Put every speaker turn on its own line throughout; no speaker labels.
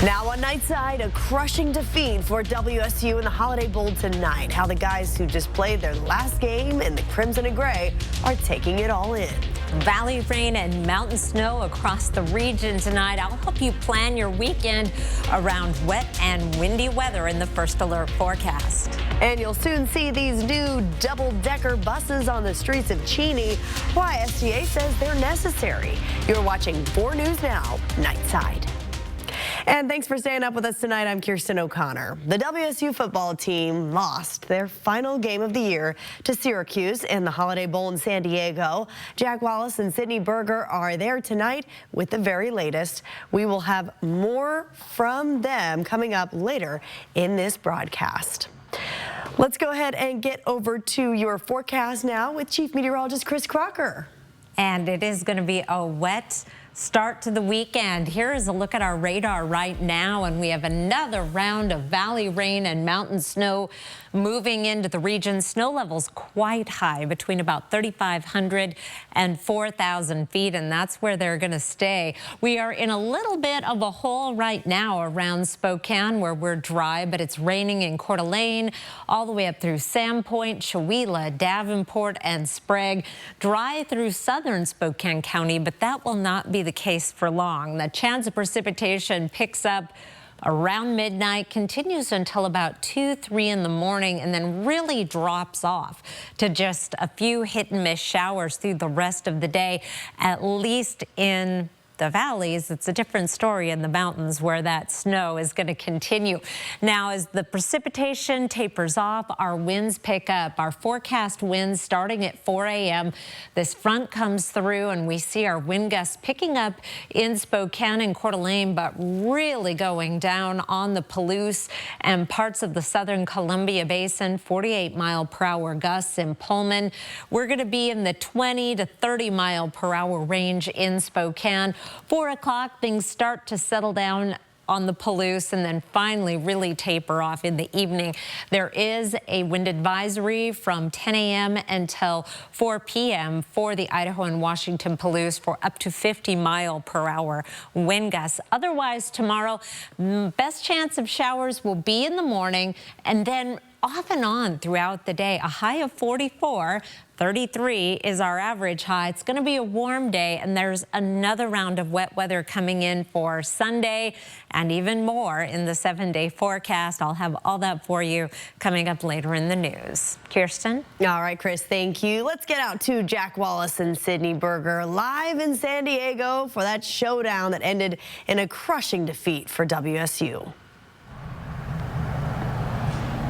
Now on Nightside, a crushing defeat for WSU in the Holiday Bowl tonight. How the guys who just played their last game in the Crimson and Gray are taking it all in.
Valley rain and mountain snow across the region tonight. I'll help you plan your weekend around wet and windy weather in the First Alert forecast.
And you'll soon see these new double-decker buses on the streets of Cheney. Why STA says they're necessary. You're watching 4 News Now, Nightside. And thanks for staying up with us tonight. I'm Kirsten O'Connor. The WSU football team lost their final game of the year to Syracuse in the Holiday Bowl in San Diego. Jack Wallace and Sydney Berger are there tonight with the very latest. We will have more from them coming up later in this broadcast. Let's go ahead and get over to your forecast now with Chief Meteorologist Chris Crocker.
And it is going to be a wet start to the weekend. Here is a look at our radar right now, and we have another round of valley rain and mountain snow moving into the region. Snow levels quite high, between about 3,500 and 4,000 feet, and that's where they're going to stay. We are in a little bit of a hole right now around Spokane where we're dry, but it's raining in Coeur d'Alene all the way up through Sandpoint, Chewelah, Davenport, and Sprague. Dry through southern Spokane County, but that will not be the case for long. The chance of precipitation picks up around midnight, continues until about 2-3 in the morning, and then really drops off to just a few hit and miss showers through the rest of the day, at least in the valleys. It's a different story in the mountains where that snow is going to continue. Now, as the precipitation tapers off, our winds pick up. Our forecast winds starting at 4 a.m. This front comes through and we see our wind gusts picking up in Spokane and Coeur d'Alene, but really going down on the Palouse and parts of the southern Columbia Basin. 48-mile-per-hour gusts in Pullman. We're going to be in the 20 to 30-mile-per-hour range in Spokane. 4 o'clock, things start to settle down on the Palouse and then finally really taper off in the evening. There is a wind advisory from 10 a.m. until 4 p.m. for the Idaho and Washington Palouse for up to 50-mile-per-hour wind gusts. Otherwise, tomorrow, best chance of showers will be in the morning and then off and on throughout the day. A high of 44. 33 is our average high. It's going to be a warm day, and there's another round of wet weather coming in for Sunday and even more in the 7-day forecast. I'll have all that for you coming up later in the news. Kirsten?
All right, Chris, thank you. Let's get out to Jack Wallace and Sydney Berger live in San Diego for that showdown that ended in a crushing defeat for WSU.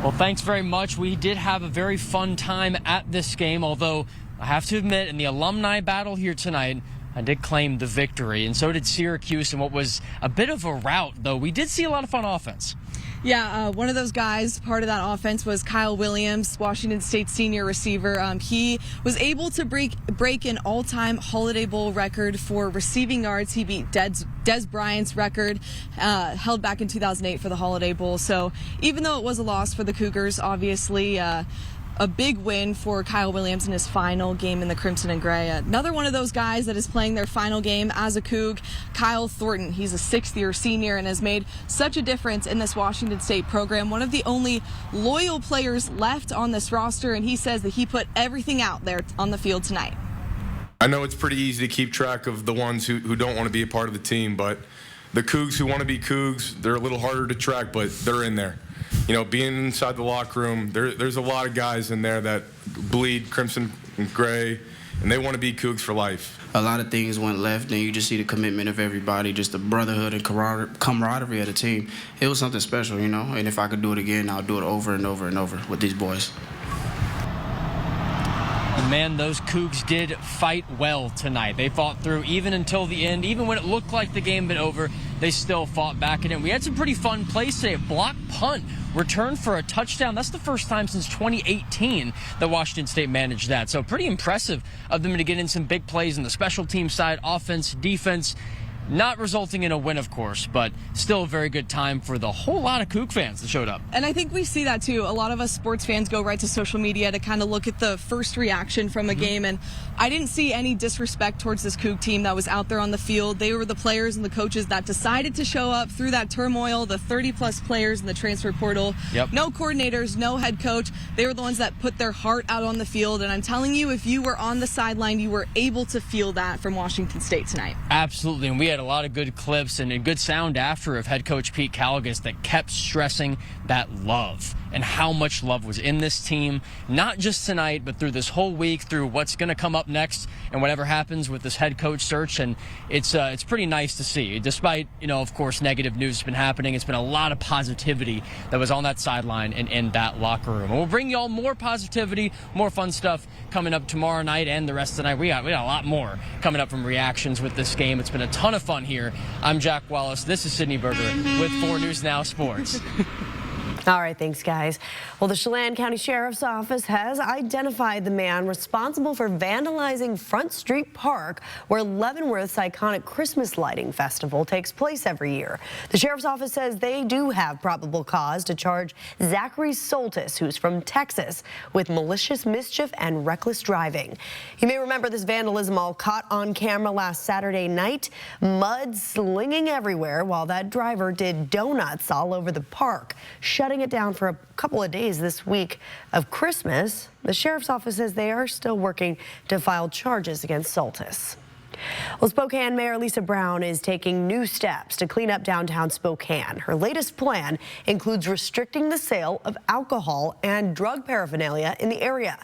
Well, thanks very much. We did have a very fun time at this game, although I have to admit, in the alumni battle here tonight, I did claim the victory, and so did Syracuse in what was a bit of a rout, though we did see a lot of fun offense.
Yeah, one of those guys, part of that offense was Kyle Williams, Washington State senior receiver. He was able to break an all-time Holiday Bowl record for receiving yards. He beat Des Bryant's record, held back in 2008 for the Holiday Bowl. So even though it was a loss for the Cougars, obviously a big win for Kyle Williams in his final game in the Crimson and Gray. Another one of those guys that is playing their final game as a Coug, Kyle Thornton. He's a 6th-year senior and has made such a difference in this Washington State program. One of the only loyal players left on this roster, and he says that he put everything out there on the field tonight.
I know it's pretty easy to keep track of the ones who don't want to be a part of the team, but the Cougs who want to be Cougs, they're a little harder to track, but they're in there. You know, being inside the locker room, there's a lot of guys in there that bleed crimson and gray, and they want to be Cougs for life.
A lot of things went left, and you just see the commitment of everybody, just the brotherhood and camaraderie of the team. It was something special, you know, and if I could do it again, I'll do it over and over and over with these boys.
Man, those Cougs did fight well tonight. They fought through even until the end. Even when it looked like the game had been over, they still fought back in it. We had some pretty fun plays today. A block punt returned for a touchdown. That's the first time since 2018 that Washington State managed that. So pretty impressive of them to get in some big plays on the special team side, offense, defense. Not resulting in a win, of course, but still a very good time for the whole lot of Coug fans that showed up.
And I think we see that too. A lot of us sports fans go right to social media to kind of look at the first reaction from a game, and I didn't see any disrespect towards this Coug team that was out there on the field. They were the players and the coaches that decided to show up through that turmoil, the 30-plus players in the transfer portal.
Yep.
No coordinators, no head coach. They were the ones that put their heart out on the field, and I'm telling you, if you were on the sideline, you were able to feel that from Washington State tonight.
Absolutely, and we had a lot of good clips and good sound after of head coach Pete Calagus that kept stressing that love and how much love was in this team, not just tonight, but through this whole week, through what's going to come up next and whatever happens with this head coach search. And it's pretty nice to see. Despite, of course, negative news has been happening, it's been a lot of positivity that was on that sideline and in that locker room. And we'll bring you all more positivity, more fun stuff coming up tomorrow night and the rest of the night. We got a lot more coming up from reactions with this game. It's been a ton of fun here. I'm Jack Wallace. This is Sydney Berger with 4 News Now Sports.
All right, thanks, guys. Well, the Chelan County Sheriff's Office has identified the man responsible for vandalizing Front Street Park, where Leavenworth's iconic Christmas lighting festival takes place every year. The Sheriff's Office says they do have probable cause to charge Zachary Soltis, who's from Texas, with malicious mischief and reckless driving. You may remember this vandalism all caught on camera last Saturday night. Mud slinging everywhere while that driver did donuts all over the park, shutting it down for a couple of days this week of Christmas. The Sheriff's Office says they are still working to file charges against Soltis. Well, Spokane Mayor Lisa Brown is taking new steps to clean up downtown Spokane. Her latest plan includes restricting the sale of alcohol and drug paraphernalia in the area.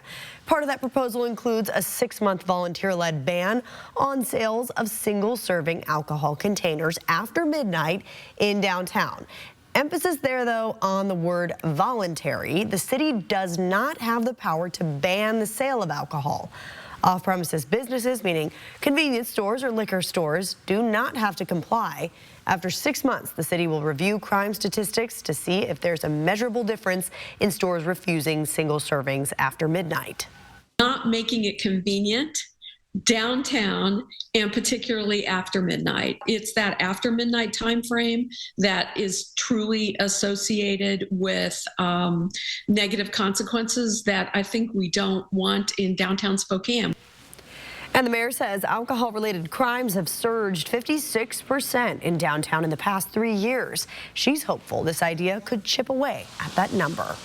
Part of that proposal includes a 6-month volunteer-led ban on sales of single-serving alcohol containers after midnight in downtown. Emphasis there, though, on the word voluntary. The city does not have the power to ban the sale of alcohol. Off-premises businesses, meaning convenience stores or liquor stores, do not have to comply. After 6 months, the city will review crime statistics to see if there's a measurable difference in stores refusing single servings after midnight.
Not making it convenient downtown, and particularly after midnight. It's that after midnight time frame that is truly associated with negative consequences that I think we don't want in downtown Spokane.
And the mayor says alcohol-related crimes have surged 56% in downtown in the past 3 years. She's hopeful this idea could chip away at that number.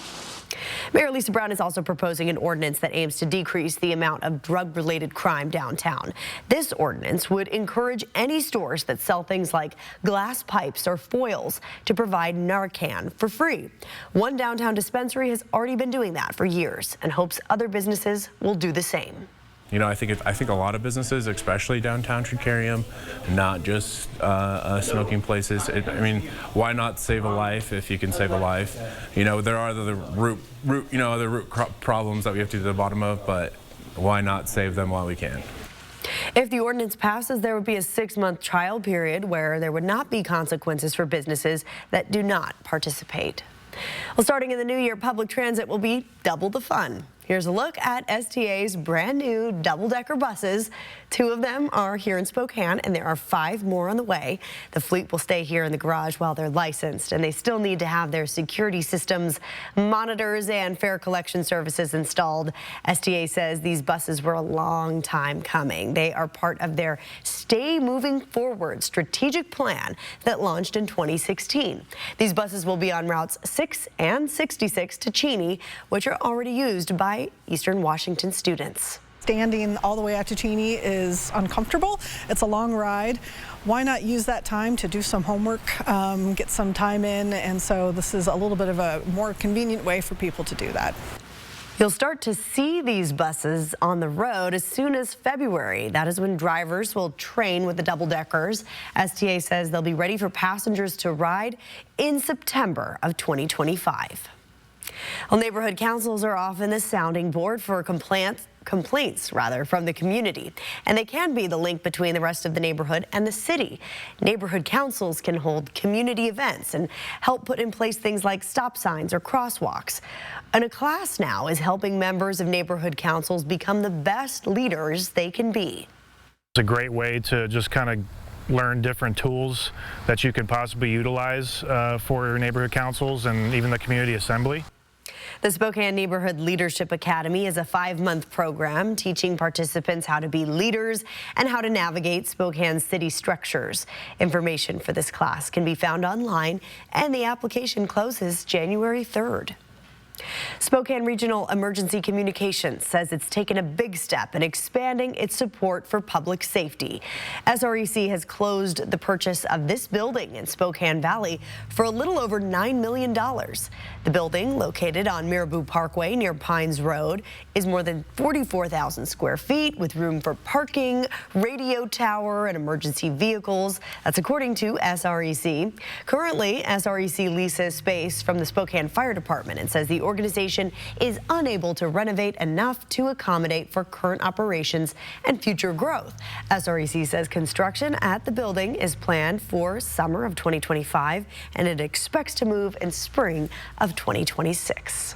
Mayor Lisa Brown is also proposing an ordinance that aims to decrease the amount of drug-related crime downtown. This ordinance would encourage any stores that sell things like glass pipes or foils to provide Narcan for free. One downtown dispensary has already been doing that for years and hopes other businesses will do the same.
I think a lot of businesses, especially downtown, should carry them, not just smoking places. Why not save a life if you can save a life? There are the root problems that we have to get to the bottom of, but why not save them while we can?
If the ordinance passes, there would be a 6-month trial period where there would not be consequences for businesses that do not participate. Well, starting in the new year, public transit will be double the fun. Here's a look at STA's brand new double-decker buses. 2 of them are here in Spokane, and there are 5 more on the way. The fleet will stay here in the garage while they're licensed, and they still need to have their security systems, monitors, and fare collection services installed. STA says these buses were a long time coming. They are part of their Stay Moving Forward strategic plan that launched in 2016. These buses will be on routes 6 and 66 to Cheney, which are already used by Eastern Washington students.
Standing all the way out to Cheney is uncomfortable. It's a long ride. Why not use that time to do some homework, get some time in, and so this is a little bit of a more convenient way for people to do that.
You'll start to see these buses on the road as soon as February. That is when drivers will train with the double-deckers. STA says they'll be ready for passengers to ride in September of 2025. Well, neighborhood councils are often the sounding board for complaints from the community, and they can be the link between the rest of the neighborhood and the city. Neighborhood councils can hold community events and help put in place things like stop signs or crosswalks. And a class now is helping members of neighborhood councils become the best leaders they can be.
It's a great way to just kind of learn different tools that you could possibly utilize for your neighborhood councils and even the community assembly.
The Spokane Neighborhood Leadership Academy is a 5-month program teaching participants how to be leaders and how to navigate Spokane city structures. Information for this class can be found online, and the application closes January 3rd. Spokane Regional Emergency Communications says it's taken a big step in expanding its support for public safety. SREC has closed the purchase of this building in Spokane Valley for a little over $9 million. The building, located on Miraboo Parkway near Pines Road, is more than 44,000 square feet with room for parking, radio tower, and emergency vehicles. That's according to SREC. Currently, SREC leases space from the Spokane Fire Department and says the organization is unable to renovate enough to accommodate for current operations and future growth. SREC says construction at the building is planned for summer of 2025, and it expects to move in spring of 2026.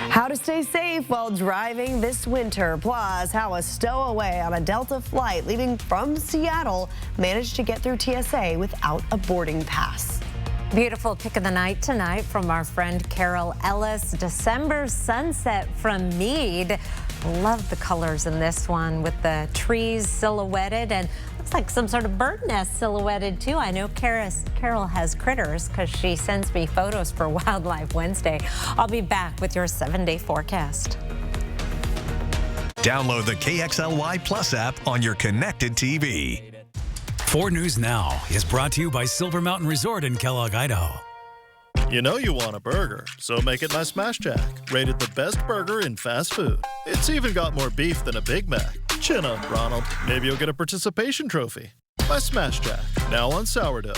How to stay safe while driving this winter, plus how a stowaway on a Delta flight leaving from Seattle managed to get through TSA without a boarding pass.
Beautiful pick of the night tonight from our friend Carol Ellis. December sunset from Meade. Love the colors in this one with the trees silhouetted and looks like some sort of bird nest silhouetted too. I know Carol has critters because she sends me photos for Wildlife Wednesday. I'll be back with your 7-day forecast.
Download the KXLY Plus app on your connected TV.
4 News Now is brought to you by Silver Mountain Resort in Kellogg, Idaho.
You know you want a burger, so make it my Smash Jack. Rated the best burger in fast food. It's even got more beef than a Big Mac. Chin up, Ronald. Maybe you'll get a participation trophy. My Smash Jack, now on sourdough.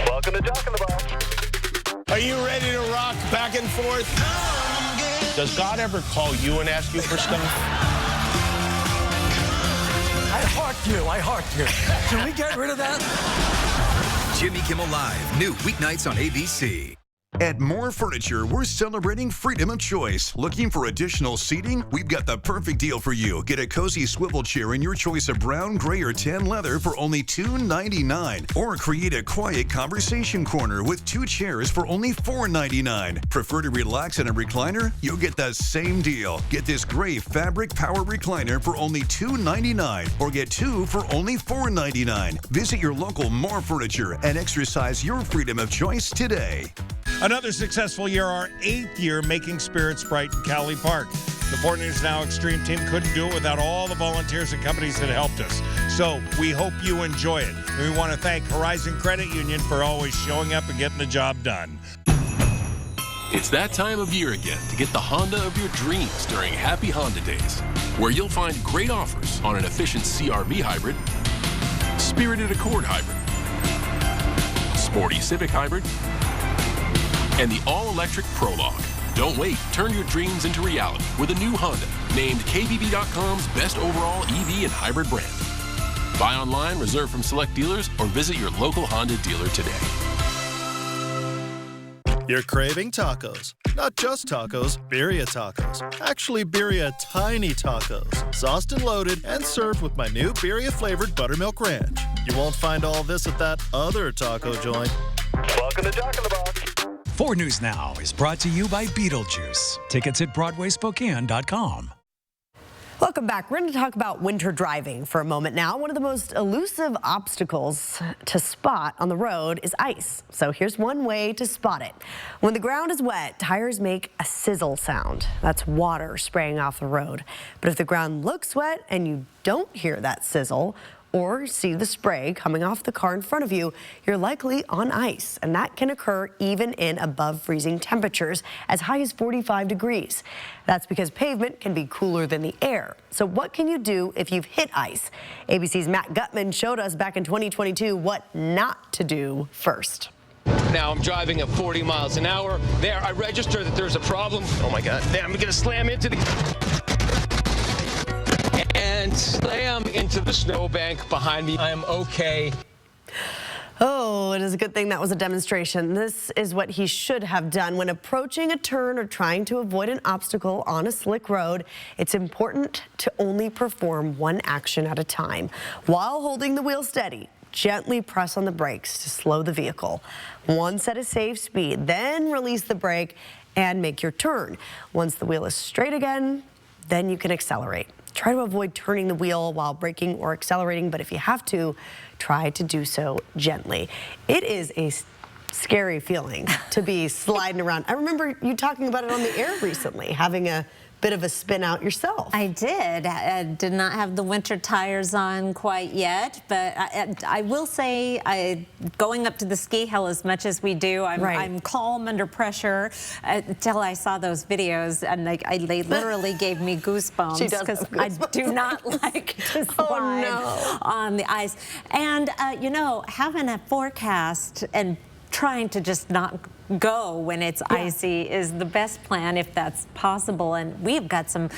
Welcome to Jack in the Box.
Are you ready to rock back and forth? Does God ever call you and ask you for stuff?
I heart you. Can we get rid of that?
Jimmy Kimmel Live, new weeknights on ABC.
At More Furniture, we're celebrating freedom of choice. Looking for additional seating? We've got the perfect deal for you. Get a cozy swivel chair in your choice of brown, gray, or tan leather for only $2.99. Or create a quiet conversation corner with 2 chairs for only $4.99. Prefer to relax in a recliner? You'll get the same deal. Get this gray fabric power recliner for only $2.99. Or get 2 for only $4.99. Visit your local More Furniture and exercise your freedom of choice today.
Another successful year, our 8th year making spirits bright in Cowley Park. The 4 News Now Extreme team couldn't do it without all the volunteers and companies that helped us. So we hope you enjoy it. And we want to thank Horizon Credit Union for always showing up and getting the job done.
It's that time of year again to get the Honda of your dreams during Happy Honda Days, where you'll find great offers on an efficient CR-V hybrid, spirited Accord hybrid, sporty Civic hybrid, and the all-electric Prologue. Don't wait. Turn your dreams into reality with a new Honda, named KBB.com's best overall EV and hybrid brand. Buy online, reserve from select dealers, or visit your local Honda dealer today.
You're craving tacos. Not just tacos, birria tacos. Actually, birria tiny tacos. Sauced and loaded and served with my new birria-flavored buttermilk ranch. You won't find all this at that other taco joint.
Welcome to Jack in the Box.
4 News Now is brought to you by Beetlejuice. Tickets at BroadwaySpokane.com.
Welcome back. We're going to talk about winter driving for a moment now. One of the most elusive obstacles to spot on the road is ice. So here's one way to spot it. When the ground is wet, tires make a sizzle sound. That's water spraying off the road. But if the ground looks wet and you don't hear that sizzle, or see the spray coming off the car in front of you, you're likely on ice, and that can occur even in above freezing temperatures as high as 45 degrees. That's because pavement can be cooler than the air. So what can you do if you've hit ice? ABC's Matt Gutman showed us back in 2022 what not to do first.
Now I'm driving at 40 miles an hour. There, I register that there's a problem. Oh my God, there, I'm gonna slam into the... and slam into the snowbank behind me. I am okay.
Oh, it is a good thing that was a demonstration. This is what he should have done when approaching a turn or trying to avoid an obstacle on a slick road. It's important to only perform one action at a time. While holding the wheel steady, gently press on the brakes to slow the vehicle. Once at a safe speed, then release the brake and make your turn. Once the wheel is straight again, then you can accelerate. Try to avoid turning the wheel while braking or accelerating, but if you have to, try to do so gently. It is a scary feeling to be sliding around. I remember you talking about it on the air recently, having a bit of a spin out yourself.
I did. I did not have the winter tires on quite yet, but I will say, going up to the ski hill as much as we do, I'm calm under pressure until I saw those videos, and they literally gave me goosebumps because I do not like to slide on the ice. And you know, having a forecast and trying to just not go when it's icy is the best plan if that's possible. And we've got some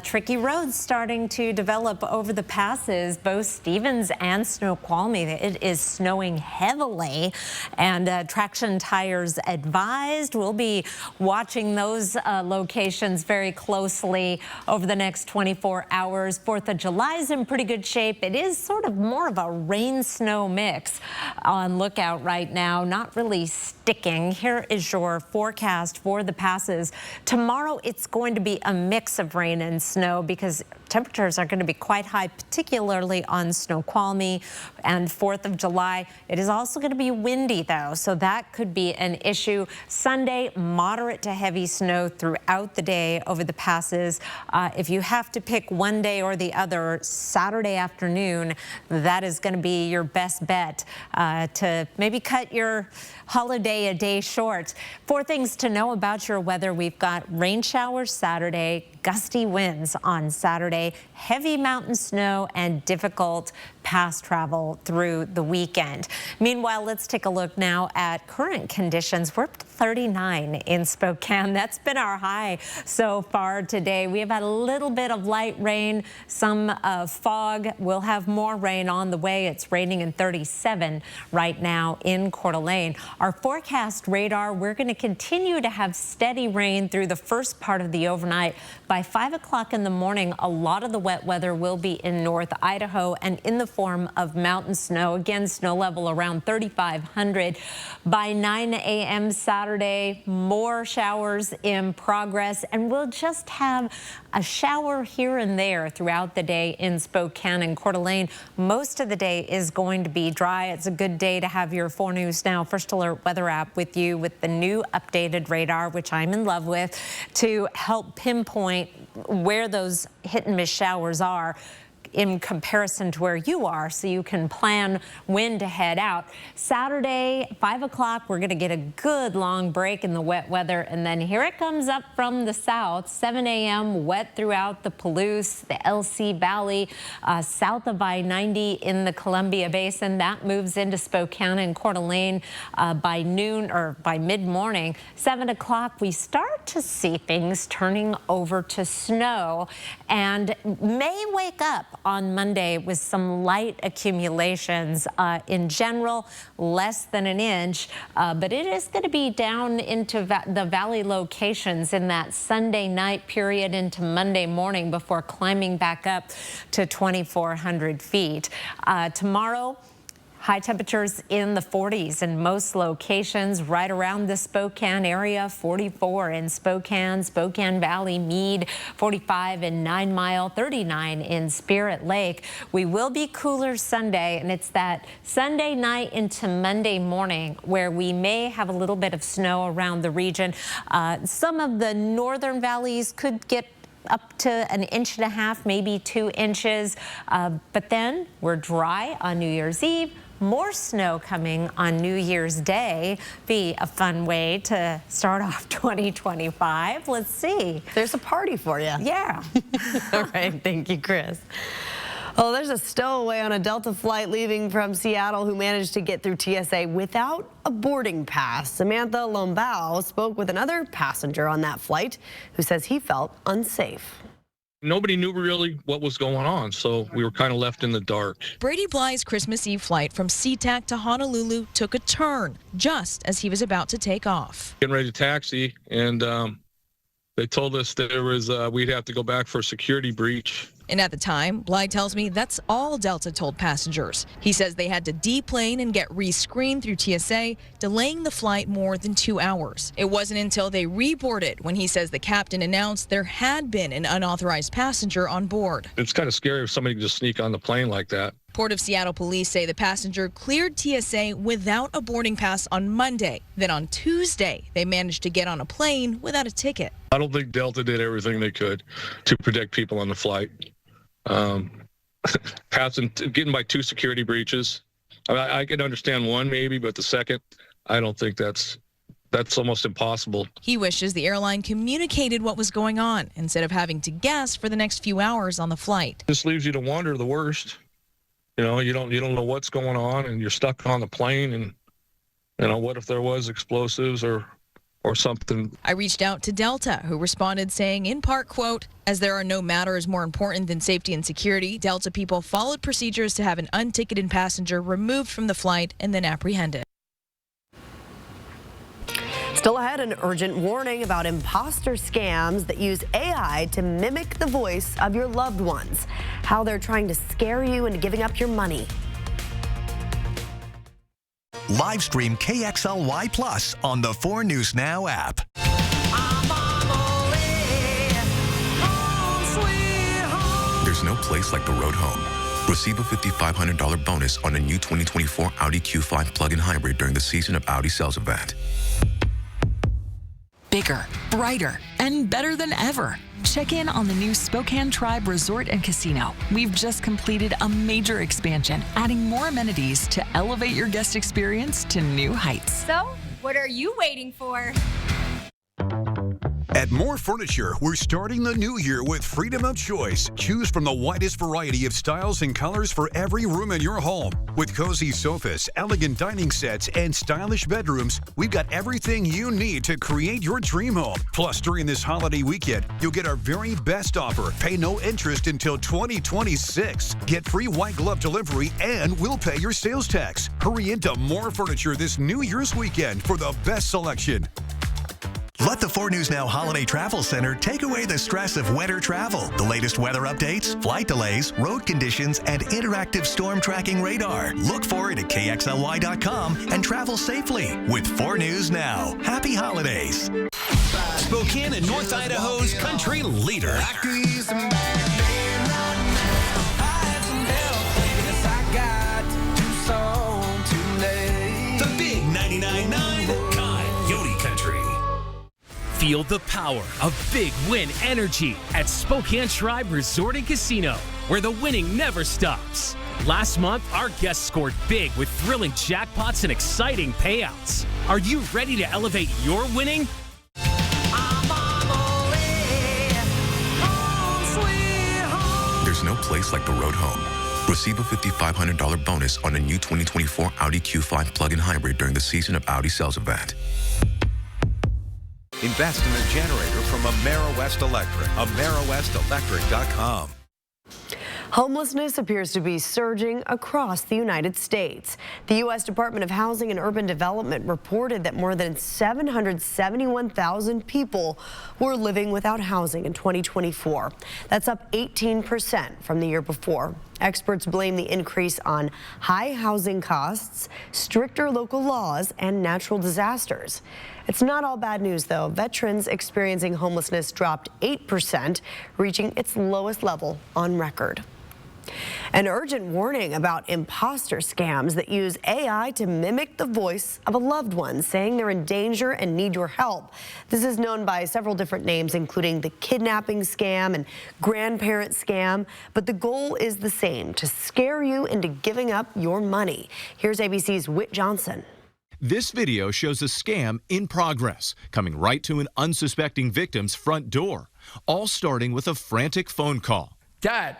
tricky roads starting to develop over the passes, both Stevens and Snoqualmie. It is snowing heavily, and traction tires advised. We'll be watching those locations very closely over the next 24 hours. 4th of July is in pretty good shape. It is sort of more of a rain-snow mix on lookout right now, not really sticking. Here is your forecast for the passes. Tomorrow, it's going to be a mix of rain and snow because temperatures are going to be quite high, particularly on Snoqualmie and 4th of July. It is also going to be windy, though, so that could be an issue. Sunday, moderate to heavy snow throughout the day over the passes. If you have to pick one day or the other, Saturday afternoon, that is going to be your best bet to maybe cut your holiday a day short. 4 things to know about your weather. We've got rain showers Saturday, gusty winds on Saturday, heavy mountain snow, and difficult pass travel through the weekend. Meanwhile, let's take a look now at current conditions. We're up to 39 in Spokane. That's been our high so far today. We have had a little bit of light rain, some fog. We'll have more rain on the way. It's raining in 37 right now in Coeur d'Alene. Our forecast radar, we're going to continue to have steady rain through the first part of the overnight. By 5 o'clock in the morning, a lot of the wet weather will be in North Idaho and in the form of mountain snow. Again, snow level around 3,500. By 9 a.m. Saturday, more showers in progress, and we'll just have a shower here and there throughout the day in Spokane and Coeur d'Alene. Most of the day is going to be dry. It's a good day to have your 4 News Now First Alert weather app with you with the new updated radar, which I'm in love with, to help pinpoint where those hit and miss showers are in comparison to where you are, so you can plan when to head out. Saturday, 5 o'clock, we're going to get a good long break in the wet weather, and then here it comes up from the south. 7 a.m. wet throughout the Palouse, the LC Valley, south of I-90 in the Columbia Basin. That moves into Spokane and Coeur d'Alene by noon or by mid-morning. 7 o'clock, we start to see things turning over to snow, and may wake up on Monday with some light accumulations. In general, less than an inch, but it is going to be down into the valley locations in that Sunday night period into Monday morning before climbing back up to 2,400 feet. Tomorrow, high temperatures in the 40s in most locations right around the Spokane area. 44 in Spokane, Spokane Valley, Meade, 45 in 9 Mile, 39 in Spirit Lake. We will be cooler Sunday, and it's that Sunday night into Monday morning where we may have a little bit of snow around the region. Some of the northern valleys could get up to 1.5 inches, maybe 2 inches. But then we're dry on New Year's Eve. More snow coming on New Year's Day. Be a fun way to start off 2025. Let's see.
There's a party for you.
Yeah.
All right. Thank you, Chris. Oh, there's a stowaway on a Delta flight leaving from Seattle who managed to get through TSA without a boarding pass. Samantha Lombao spoke with another passenger on that flight who says he felt unsafe.
Nobody knew really what was going on, so we were kind of left in the dark.
Brady Bly's Christmas Eve flight from SeaTac to Honolulu took a turn just as he was about to take off.
Getting ready to taxi, and they told us that there was we'd have to go back for a security breach.
And at the time, Bly tells me that's all Delta told passengers. He says they had to deplane and get re-screened through TSA, delaying the flight more than 2 hours. It wasn't until they reboarded when he says the captain announced there had been an unauthorized passenger on board.
It's kind of scary if somebody could just sneak on the plane like that.
Port of Seattle police say the passenger cleared TSA without a boarding pass on Monday. Then on Tuesday, they managed to get on a plane without a ticket.
I don't think Delta did everything they could to protect people on the flight. Getting by 2 security breaches. I can understand one maybe, but the second, I don't think that's almost impossible.
He wishes the airline communicated what was going on instead of having to guess for the next few hours on the flight.
This leaves you to wonder the worst. You know, you don't know what's going on, and you're stuck on the plane, and you know, what if there was explosives or something.
I reached out to Delta, who responded saying in part, quote, "As there are no matters more important than safety and security, Delta people followed procedures to have an unticketed passenger removed from the flight and then apprehended."
Still ahead, an urgent warning about imposter scams that use AI to mimic the voice of your loved ones. How they're trying to scare you into giving up your money.
Live stream KXLY Plus on the 4 News Now app.
There's no place like the road home. Receive a $5,500 bonus on a new 2024 Audi Q5 plug-in hybrid during the Season of Audi sales event.
Bigger, brighter, and better than ever. Check in on the new Spokane Tribe Resort and Casino. We've just completed a major expansion, adding more amenities to elevate your guest experience to new heights.
So, what are you waiting for?
At More Furniture, we're starting the new year with freedom of choice. Choose from the widest variety of styles and colors for every room in your home. With cozy sofas, elegant dining sets, and stylish bedrooms, we've got everything you need to create your dream home. Plus, during this holiday weekend, you'll get our very best offer. Pay no interest until 2026. Get free white glove delivery, and we'll pay your sales tax. Hurry into More Furniture this New Year's weekend for the best selection.
Let the 4 News Now Holiday Travel Center take away the stress of winter travel. The latest weather updates, flight delays, road conditions, and interactive storm tracking radar. Look for it at KXLY.com and travel safely with 4 News Now. Happy holidays.
Spokane and North Idaho's country leader. The big 99.9 Coyote Country.
Feel the power of big win energy at Spokane Tribe Resort and Casino, where the winning never stops. Last month, our guests scored big with thrilling jackpots and exciting payouts. Are you ready to elevate your winning?
There's no place like the road home. Receive a $5,500 bonus on a new 2024 Audi Q5 plug-in hybrid during the Season of Audi sales event.
Invest in a generator from AmeriWest Electric. AmeriWestElectric.com.
Homelessness appears to be surging across the United States. The U.S. Department of Housing and Urban Development reported that more than 771,000 people were living without housing in 2024. That's up 18% from the year before. Experts blame the increase on high housing costs, stricter local laws, and natural disasters. It's not all bad news, though. Veterans experiencing homelessness dropped 8%, reaching its lowest level on record. An urgent warning about imposter scams that use AI to mimic the voice of a loved one, saying they're in danger and need your help. This is known by several different names, including the kidnapping scam and grandparent scam, but the goal is the same: to scare you into giving up your money. Here's ABC's Whit Johnson.
This video shows a scam in progress, coming right to an unsuspecting victim's front door, all starting with a frantic phone call.
Dad,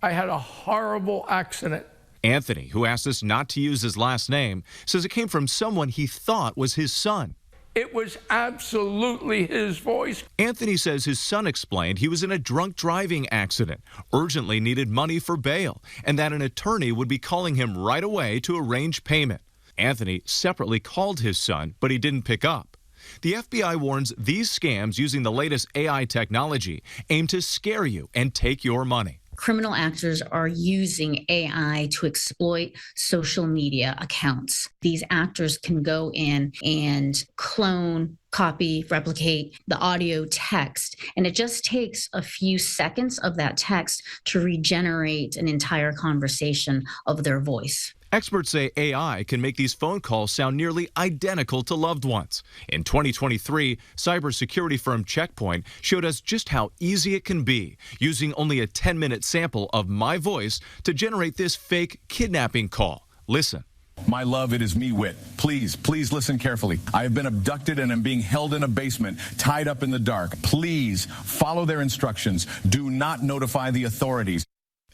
I had a horrible accident.
Anthony, who asked us not to use his last name, says it came from someone he thought was his son.
It was absolutely his voice.
Anthony says his son explained he was in a drunk driving accident, urgently needed money for bail, and that an attorney would be calling him right away to arrange payment. Anthony separately called his son, but he didn't pick up. The FBI warns these scams using the latest AI technology aim to scare you and take your money.
Criminal actors are using AI to exploit social media accounts. These actors can go in and clone, copy, replicate the audio text, and it just takes a few seconds of that text to regenerate an entire conversation of their voice.
Experts say AI can make these phone calls sound nearly identical to loved ones. In 2023, cybersecurity firm Check Point showed us just how easy it can be, using only a 10-minute sample of my voice to generate this fake kidnapping call. Listen.
My love, it is me, Whit. Please, please listen carefully. I have been abducted and am being held in a basement, tied up in the dark. Please follow their instructions. Do not notify the authorities.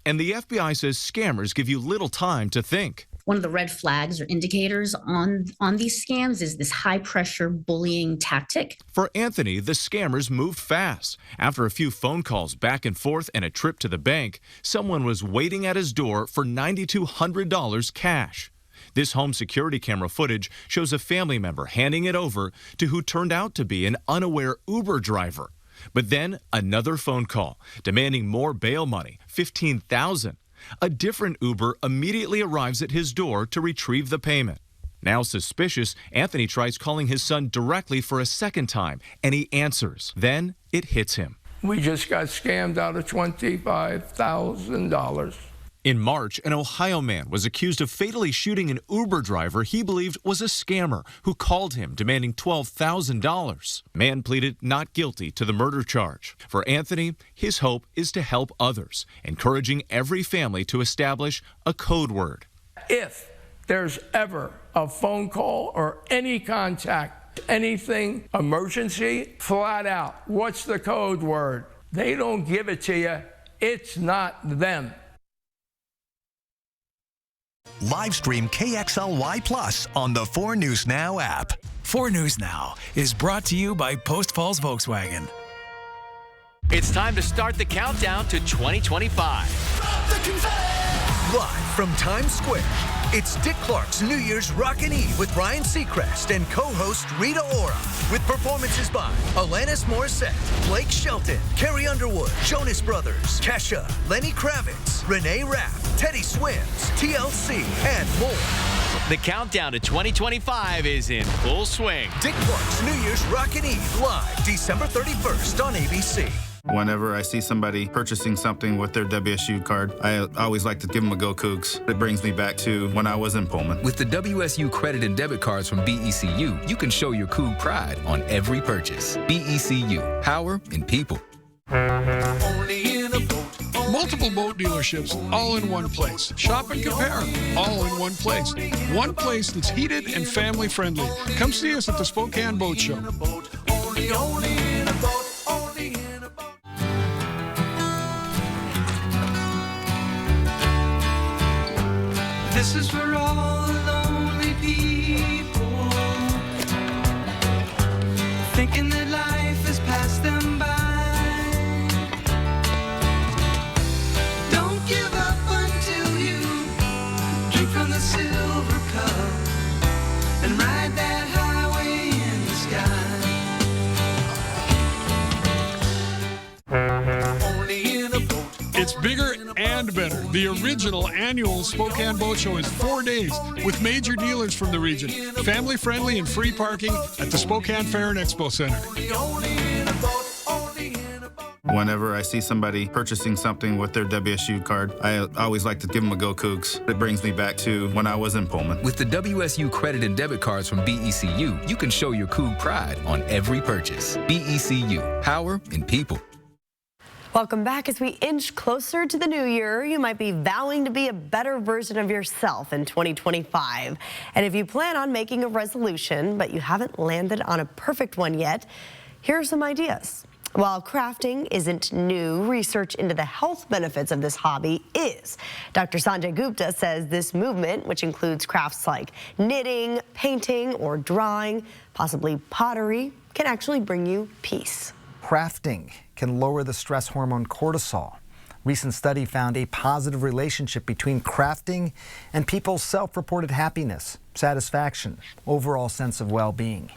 And the FBI says scammers give you little time to think.
One of the red flags or indicators on these scams is this high-pressure bullying tactic.
For Anthony, the scammers moved fast. After a few phone calls back and forth and a trip to the bank, someone was waiting at his door for $9,200 cash. This home security camera footage shows a family member handing it over to who turned out to be an unaware Uber driver. But then another phone call demanding more bail money, $15,000. A different Uber immediately arrives at his door to retrieve the payment. Now suspicious, Anthony tries calling his son directly for a second time, and he answers. Then it hits him.
We just got scammed out of $25,000.
In March, an Ohio man was accused of fatally shooting an Uber driver he believed was a scammer who called him demanding $12,000. Man pleaded not guilty to the murder charge. For Anthony, his hope is to help others, encouraging every family to establish a code word.
If there's ever a phone call or any contact, anything emergency, flat out, what's the code word? They don't give it to you. It's not them.
Live stream KXLY Plus on the 4 News Now app.
4 News Now is brought to you by Post Falls Volkswagen.
It's time to start the countdown to 2025.
Live from Times Square, it's Dick Clark's New Year's Rockin' Eve with Ryan Seacrest and co-host Rita Ora, with performances by Alanis Morissette, Blake Shelton, Carrie Underwood, Jonas Brothers, Kesha, Lenny Kravitz, Renee Rapp, Teddy Swims, TLC, and more.
The countdown to 2025 is in full swing.
Dick Clark's New Year's Rockin' Eve, live December 31st on ABC.
Whenever I see somebody purchasing something with their WSU card, I always like to give them a go Cougs. It brings me back to when I was in Pullman.
With the WSU credit and debit cards from BECU, you can show your Coug pride on every purchase. BECU, power in people.
Multiple boat dealerships, all in one place. Shop and compare, all in one place. One place that's heated and family friendly. Come see us at the Spokane Boat Show.
This is for all the lonely people, thinking that life has passed them by. Don't give up until you drink from the silver cup and ride that highway in the sky. Only in a boat.
It's bigger and better. The original annual Spokane Boat Show is 4 days with major dealers from the region. Family friendly and free parking at the Spokane Fair and Expo Center.
Whenever I see somebody purchasing something with their WSU card, I always like to give them a go Cougs. It brings me back to when I was in Pullman.
With the WSU credit and debit cards from BECU, you can show your Coug pride on every purchase. BECU, power in people.
Welcome back. As we inch closer to the new year, you might be vowing to be a better version of yourself in 2025. And if you plan on making a resolution, but you haven't landed on a perfect one yet, here are some ideas. While crafting isn't new, research into the health benefits of this hobby is. Dr. Sanjay Gupta says this movement, which includes crafts like knitting, painting, or drawing, possibly pottery, can actually bring you peace.
Crafting can lower the stress hormone cortisol. Recent study found a positive relationship between crafting and people's self-reported happiness, satisfaction, overall sense of well-being.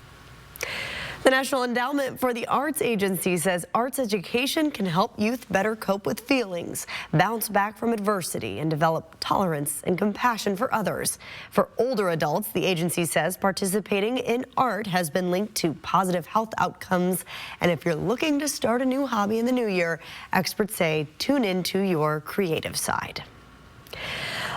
The National Endowment for the Arts Agency says arts education can help youth better cope with feelings, bounce back from adversity, and develop tolerance and compassion for others. For older adults, the agency says participating in art has been linked to positive health outcomes. And if you're looking to start a new hobby in the new year, experts say tune into your creative side.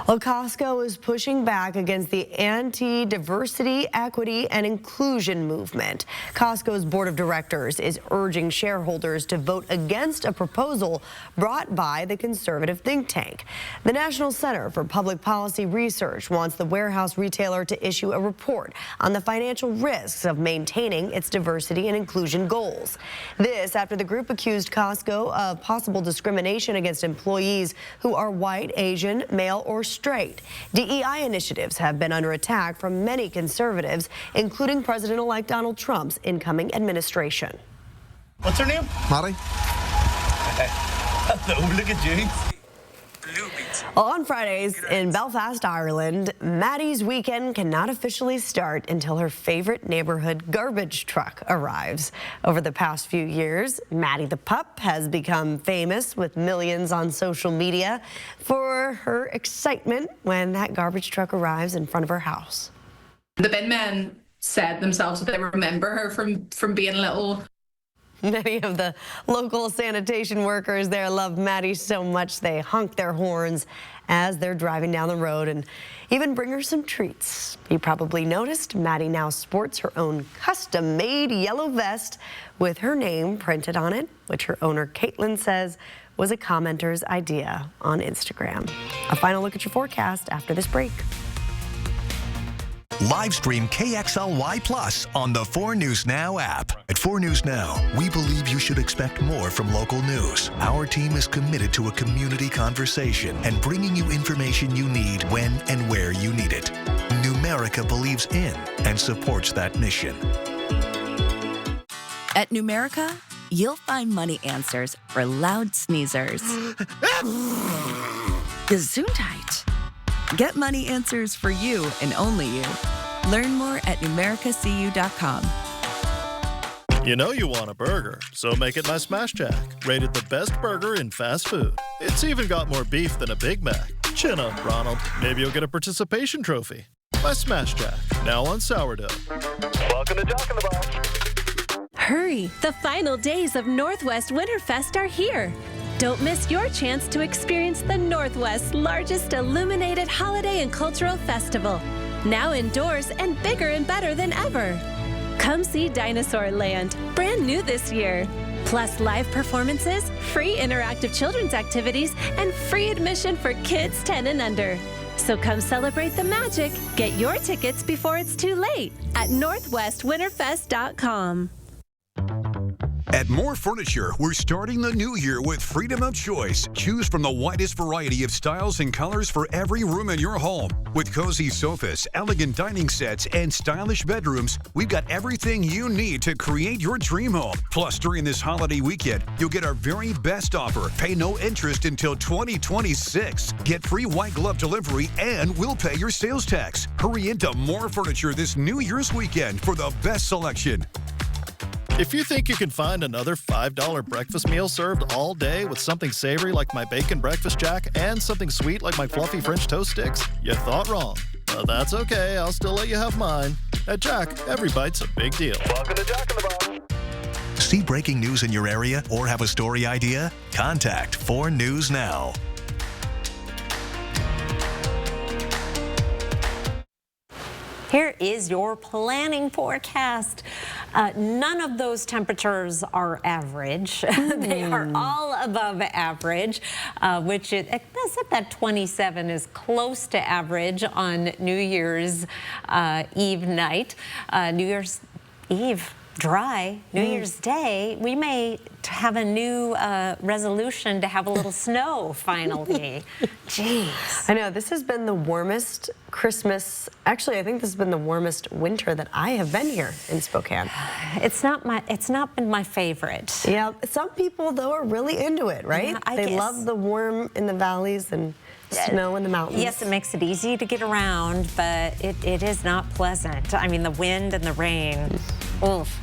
Well, Costco is pushing back against the anti-diversity, equity, and inclusion movement. Costco's board of directors is urging shareholders to vote against a proposal brought by the conservative think tank. The National Center for Public Policy Research wants the warehouse retailer to issue a report on the financial risks of maintaining its diversity and inclusion goals. This after the group accused Costco of possible discrimination against employees who are white, Asian, male, or straight. DEI initiatives have been under attack from many conservatives, including President-elect Donald Trump's incoming administration.
What's her name?
Molly.
Hello, look at you.
Well, on Fridays in Belfast, Ireland, Maddie's weekend cannot officially start until her favorite neighborhood garbage truck arrives. Over the past few years, Maddie the pup has become famous with millions on social media for her excitement when that garbage truck arrives in front of her house.
The bin men said themselves that they remember her from being little.
Many of the local sanitation workers there love Maddie so much they honk their horns as they're driving down the road and even bring her some treats. You probably noticed Maddie now sports her own custom-made yellow vest with her name printed on it, which her owner Caitlin says was a commenter's idea on Instagram. A final look at your forecast after this break.
Live stream KXLY Plus on the 4 News Now app. At 4 News Now, we believe you should expect more from local news. Our team is committed to a community conversation and bringing you information you need when and where you need it. Numerica believes in and supports that mission.
At Numerica, you'll find money answers for loud sneezers. Gesundheit. Get money answers for you and only you. Learn more at numericacu.com.
You know you want a burger, so make it my Smash Jack. Rated the best burger in fast food. It's even got more beef than a Big Mac. Chin up, Ronald. Maybe you'll get a participation trophy. My Smash Jack, now on sourdough.
Welcome to Jack in the Box.
Hurry! The final days of Northwest Winterfest are here. Don't miss your chance to experience the Northwest's largest illuminated holiday and cultural festival. Now indoors and bigger and better than ever. Come see Dinosaur Land, brand new this year. Plus live performances, free interactive children's activities, and free admission for kids 10 and under. So come celebrate the magic. Get your tickets before it's too late at northwestwinterfest.com.
At More Furniture, we're starting the new year with freedom of choice. Choose from the widest variety of styles and colors for every room in your home. With cozy sofas, elegant dining sets, and stylish bedrooms, we've got everything you need to create your dream home. Plus, during this holiday weekend, you'll get our very best offer. Pay no interest until 2026. Get free white glove delivery, and we'll pay your sales tax. Hurry into More Furniture this New Year's weekend for the best selection.
If you think you can find another $5 breakfast meal served all day with something savory like my bacon breakfast jack and something sweet like my fluffy French toast sticks, you thought wrong. But that's okay, I'll still let you have mine. At Jack, every bite's a big deal.
Welcome to Jack in the Box.
See breaking news in your area or have a story idea? Contact 4 News Now.
Here is your planning forecast. None of those temperatures are average. They are all above average, which is, except that 27 is close to average on New Year's Eve night. New Year's Eve dry. New Year's Day, we may have a new resolution to have a little snow finally. Jeez.
I know, this has been the warmest Christmas. Actually, I think this has been the warmest winter that I have been here in Spokane.
It's not been my favorite.
Yeah, some people though are really into it, right?
Yeah,
they
guess.
love the warm in the valleys and snow in the mountains.
Yes, it makes it easy to get around, but it is not pleasant. I mean, the wind and the rain. Oof.